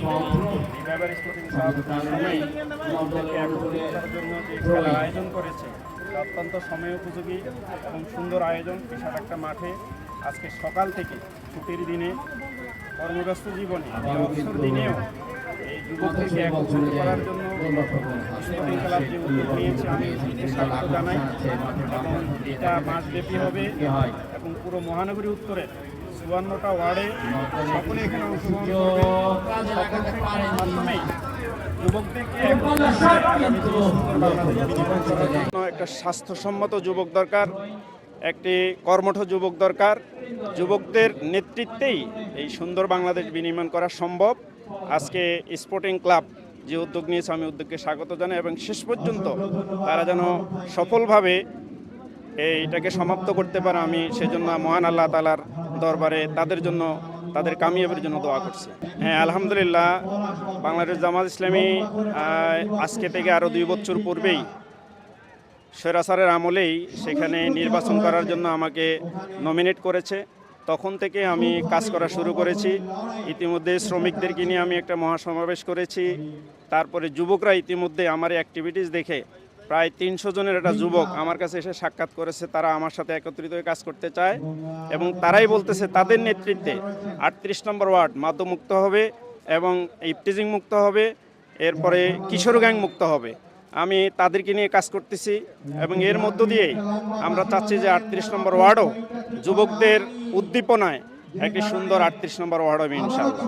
Reviver sporting club সময় যুবকদেরকে একত্রিত করার জন্য যে খেলার আয়োজন করেছে অত্যন্ত সময় উপযোগী এবং সুন্দর আয়োজন। বিশাল একটা মাঠে আজকে সকাল থেকে ছুটির দিনে কর্মব্যস্ত জীবনে অবসর দিনেও এই যুবকদেরকে একত্রিত করার জন্য স্পোর্টিং ক্লাব যে উদ্যোগ নিয়েছে আমি স্বাগত জানাই এবং এটা মাসব্যাপী হবে এবং পুরো মহানগরী উত্তরে ৫৪টা ওয়ার্ডে সকলে এখানে অংশগ্রহণ করবে। সকলের মাধ্যমেই একটা স্বাস্থ্যসম্মত যুবক দরকার, একটি কর্মঠ যুবক দরকার। যুবকদের নেতৃত্বেই এই সুন্দর বাংলাদেশ বিনির্মাণ করা সম্ভব। আজকে স্পোর্টিং ক্লাব যে উদ্যোগ নিয়েছে আমি উদ্যোগকে স্বাগত জানাই এবং শেষ পর্যন্ত তারা যেন সফলভাবে এইটাকে সমাপ্ত করতে পারে আমি সেজন্য মহান আল্লাহ তাআলার দরবারে তাদের জন্য তাদের কামিয়াবের জন্য দোয়া করছি। হ্যাঁ, আলহামদুলিল্লাহ, বাংলাদেশ জামাত ইসলামী আজকে থেকে আরও 2 বছর পূর্বেই স্বৈরাচারের আমলেই সেখানে নির্বাচন করার জন্য আমাকে নমিনেট করেছে। তখন থেকে আমি কাজ করা শুরু করেছি। ইতিমধ্যে শ্রমিকদেরকে নিয়ে আমি একটা মহাসমাবেশ করেছি। তারপরে যুবকরা ইতিমধ্যে আমার অ্যাক্টিভিটিস দেখে প্রায় 300 জনের একটা যুবক আমার কাছে এসে সাক্ষাৎ করেছে। তারা আমার সাথে একত্রিত হয়ে কাজ করতে চায় এবং তারাই বলতেছে তাদের নেতৃত্বে 38 নম্বর ওয়ার্ড মাদকমুক্ত হবে এবং ইফটিজিং মুক্ত হবে, এরপরে কিশোর গ্যাং মুক্ত হবে। আমি তাদেরকে নিয়ে কাজ করতেছি এবং এর মধ্য দিয়েই আমরা চাচ্ছি যে 38 নম্বর ওয়ার্ডও যুবকদের উদ্দীপনায় একটি সুন্দর 38 নম্বর ওয়ার্ড হবে ইনশাআল্লাহ।